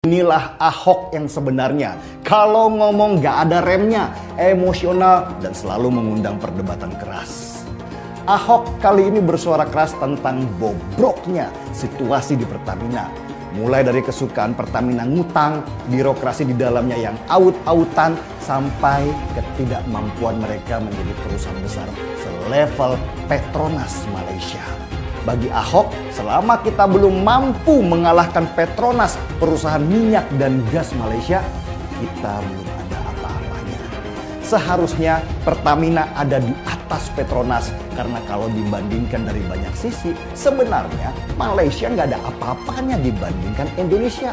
Inilah Ahok yang sebenarnya. Kalau ngomong gak ada remnya, emosional dan selalu mengundang perdebatan keras. Ahok kali ini bersuara keras tentang bobroknya situasi di Pertamina. Mulai dari kesukaan Pertamina ngutang, birokrasi di dalamnya yang aut-autan, sampai ketidakmampuan mereka menjadi perusahaan besar selevel Petronas Malaysia. Bagi Ahok, selama kita belum mampu mengalahkan Petronas, perusahaan minyak dan gas Malaysia, kita belum ada apa-apanya. Seharusnya Pertamina ada di atas Petronas, karena kalau dibandingkan dari banyak sisi, sebenarnya Malaysia nggak ada apa-apanya dibandingkan Indonesia.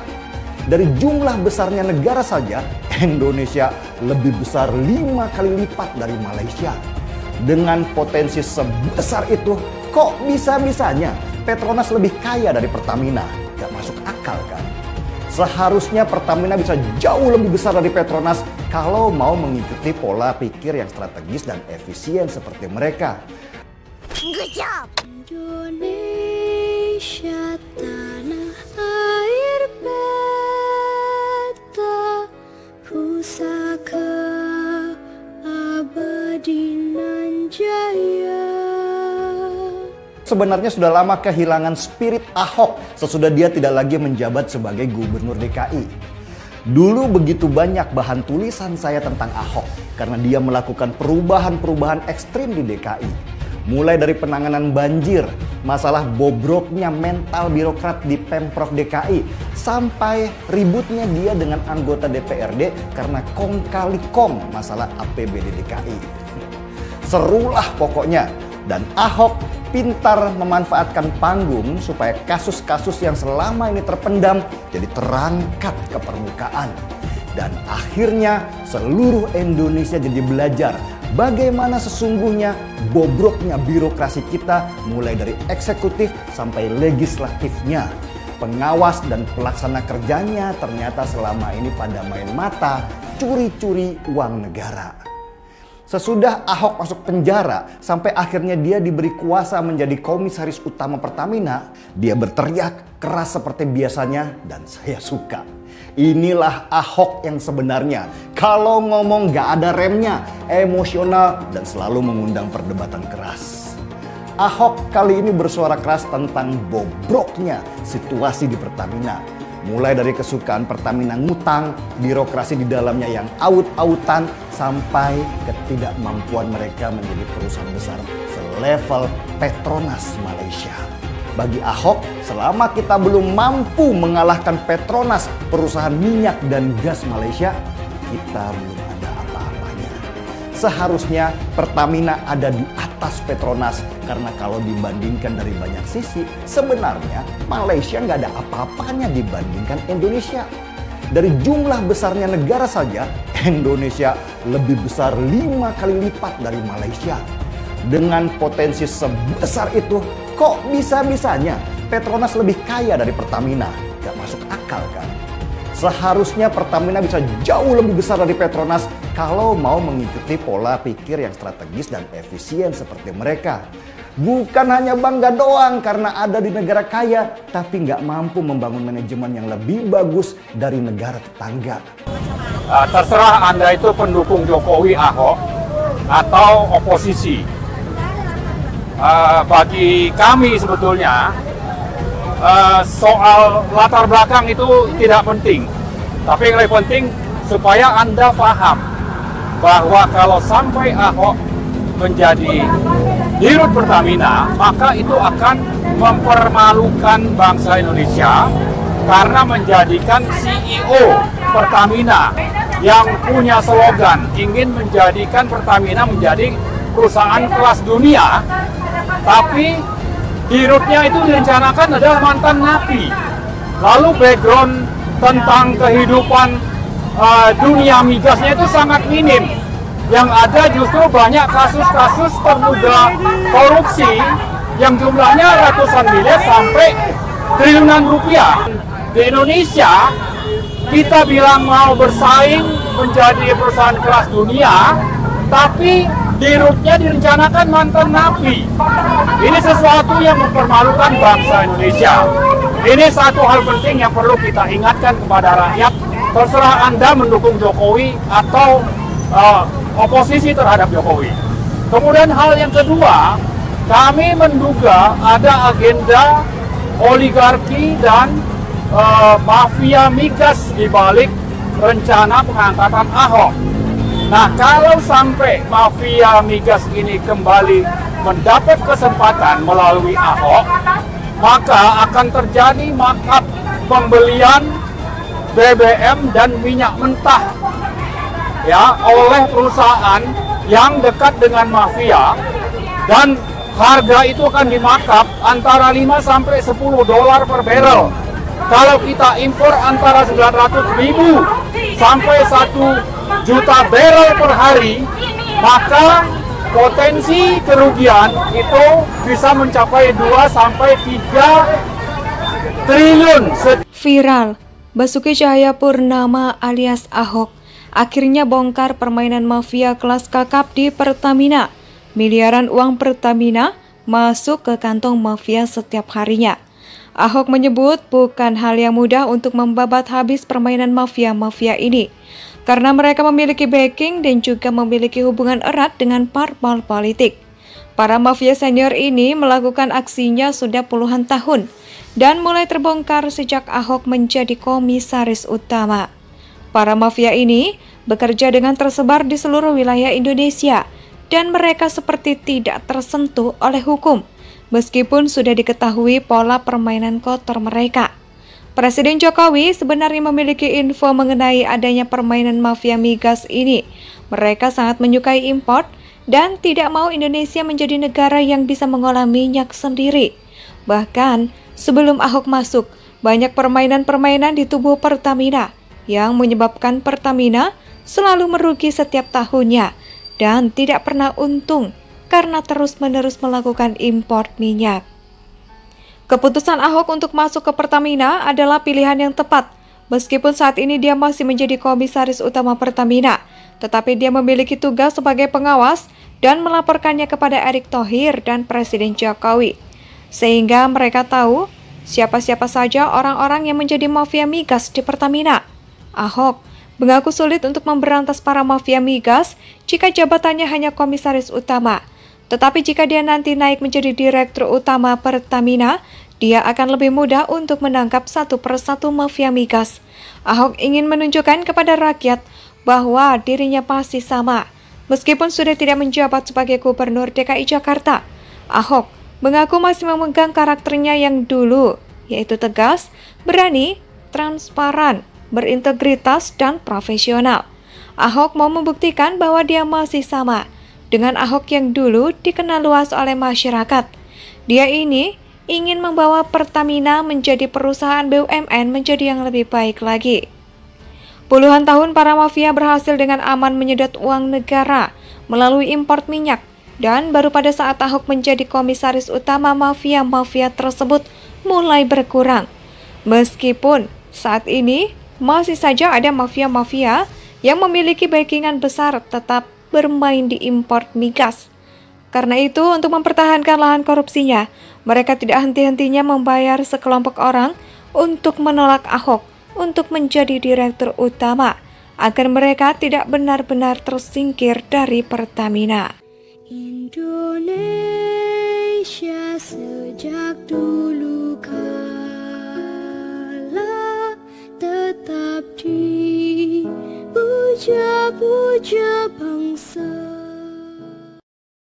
Dari jumlah besarnya negara saja, Indonesia lebih besar 5 kali lipat dari Malaysia. Dengan potensi sebesar itu, kok bisa-bisanya Petronas lebih kaya dari Pertamina? Gak masuk akal kan? Seharusnya Pertamina bisa jauh lebih besar dari Petronas kalau mau mengikuti pola pikir yang strategis dan efisien seperti mereka. Good job! Indonesia tanah air beta, pusaka abadi nan jaya. Sebenarnya sudah lama kehilangan spirit Ahok sesudah dia tidak lagi menjabat sebagai gubernur DKI. Dulu begitu banyak bahan tulisan saya tentang Ahok karena dia melakukan perubahan-perubahan ekstrim di DKI. Mulai dari penanganan banjir, masalah bobroknya mental birokrat di Pemprov DKI, sampai ributnya dia dengan anggota DPRD karena kong kali kong masalah APBD DKI. Serulah pokoknya. Dan Ahok pintar memanfaatkan panggung supaya kasus-kasus yang selama ini terpendam jadi terangkat ke permukaan. Dan akhirnya seluruh Indonesia jadi belajar bagaimana sesungguhnya bobroknya birokrasi kita, mulai dari eksekutif sampai legislatifnya. Pengawas dan pelaksana kerjanya ternyata selama ini pada main mata curi-curi uang negara. Sesudah Ahok masuk penjara, sampai akhirnya dia diberi kuasa menjadi komisaris utama Pertamina, dia berteriak keras seperti biasanya dan saya suka. Inilah Ahok yang sebenarnya. Kalau ngomong gak ada remnya, emosional dan selalu mengundang perdebatan keras. Ahok kali ini bersuara keras tentang bobroknya situasi di Pertamina. Mulai dari kesukaan Pertamina ngutang, birokrasi di dalamnya yang aut-autan, sampai ketidakmampuan mereka menjadi perusahaan besar selevel Petronas Malaysia. Bagi Ahok, selama kita belum mampu mengalahkan Petronas, perusahaan minyak dan gas Malaysia, kita belum ada apa-apanya. Seharusnya Pertamina ada di atas Petronas, karena kalau dibandingkan dari banyak sisi, sebenarnya Malaysia nggak ada apa-apanya dibandingkan Indonesia. Dari jumlah besarnya negara saja, Indonesia lebih besar 5 kali lipat dari Malaysia. Dengan potensi sebesar itu, kok bisa-bisanya Petronas lebih kaya dari Pertamina? Gak masuk akal kan? Seharusnya Pertamina bisa jauh lebih besar dari Petronas kalau mau mengikuti pola pikir yang strategis dan efisien seperti mereka. Bukan hanya bangga doang karena ada di negara kaya, tapi nggak mampu membangun manajemen yang lebih bagus dari negara tetangga. Terserah Anda itu pendukung Jokowi Ahok atau oposisi. Bagi kami sebetulnya soal latar belakang itu tidak penting. Tapi yang lebih penting supaya Anda paham bahwa kalau sampai Ahok menjadi dirut Pertamina, maka itu akan mempermalukan bangsa Indonesia karena menjadikan CEO Pertamina yang punya slogan ingin menjadikan Pertamina menjadi perusahaan kelas dunia, tapi dirutnya itu direncanakan adalah mantan napi. Lalu background tentang kehidupan dunia migasnya itu sangat minim. Yang ada justru banyak kasus-kasus terduga korupsi yang jumlahnya ratusan miliar sampai triliunan rupiah. Di Indonesia, kita bilang mau bersaing menjadi perusahaan kelas dunia, tapi dirutnya direncanakan mantan napi. Ini sesuatu yang mempermalukan bangsa Indonesia. Ini satu hal penting yang perlu kita ingatkan kepada rakyat. Terserah Anda mendukung Jokowi atau oposisi terhadap Jokowi. Kemudian hal yang kedua, kami menduga ada agenda oligarki dan mafia migas di balik rencana pengangkatan Ahok. Nah, kalau sampai mafia migas ini kembali mendapat kesempatan melalui Ahok, maka akan terjadi markup pembelian BBM dan minyak mentah ya oleh perusahaan yang dekat dengan mafia, dan harga itu akan dimarkup antara 5 sampai 10 dolar per barrel. Kalau kita impor antara 900.000 sampai 1 juta barrel per hari, maka potensi kerugian itu bisa mencapai 2 sampai 3 triliun. Viral, Basuki Cahayapurnama alias Ahok akhirnya bongkar permainan mafia kelas kakap di Pertamina. Miliaran uang Pertamina masuk ke kantong mafia setiap harinya. Ahok menyebut bukan hal yang mudah untuk membabat habis permainan mafia-mafia ini, karena mereka memiliki backing dan juga memiliki hubungan erat dengan parpol politik. Para mafia senior ini melakukan aksinya sudah puluhan tahun dan mulai terbongkar sejak Ahok menjadi komisaris utama. Para mafia ini bekerja dengan tersebar di seluruh wilayah Indonesia dan mereka seperti tidak tersentuh oleh hukum, meskipun sudah diketahui pola permainan kotor mereka. Presiden Jokowi sebenarnya memiliki info mengenai adanya permainan mafia migas ini. Mereka sangat menyukai impor dan tidak mau Indonesia menjadi negara yang bisa mengolah minyak sendiri. Bahkan sebelum Ahok masuk, banyak permainan-permainan di tubuh Pertamina yang menyebabkan Pertamina selalu merugi setiap tahunnya dan tidak pernah untung karena terus-menerus melakukan impor minyak. Keputusan Ahok untuk masuk ke Pertamina adalah pilihan yang tepat, meskipun saat ini dia masih menjadi komisaris utama Pertamina, tetapi dia memiliki tugas sebagai pengawas dan melaporkannya kepada Erick Thohir dan Presiden Jokowi, sehingga mereka tahu siapa-siapa saja orang-orang yang menjadi mafia migas di Pertamina. Ahok mengaku sulit untuk memberantas para mafia migas jika jabatannya hanya komisaris utama. Tetapi jika dia nanti naik menjadi direktur utama Pertamina, dia akan lebih mudah untuk menangkap satu persatu mafia migas. Ahok ingin menunjukkan kepada rakyat bahwa dirinya pasti sama. Meskipun sudah tidak menjabat sebagai gubernur DKI Jakarta, Ahok mengaku masih memegang karakternya yang dulu, yaitu tegas, berani, transparan, berintegritas, dan profesional. Ahok mau membuktikan bahwa dia masih sama dengan Ahok yang dulu dikenal luas oleh masyarakat. Dia ini ingin membawa Pertamina menjadi perusahaan BUMN menjadi yang lebih baik lagi. Puluhan tahun para mafia berhasil dengan aman menyedot uang negara melalui impor minyak, dan baru pada saat Ahok menjadi komisaris utama, mafia-mafia tersebut mulai berkurang. Meskipun saat ini masih saja ada mafia-mafia yang memiliki backingan besar tetap bermain di impor migas. Karena itu, untuk mempertahankan lahan korupsinya, mereka tidak henti-hentinya membayar sekelompok orang untuk menolak Ahok untuk menjadi direktur utama, agar mereka tidak benar-benar tersingkir dari Pertamina. Indonesia sejak dulu kala tetap dipuja-puja bangsa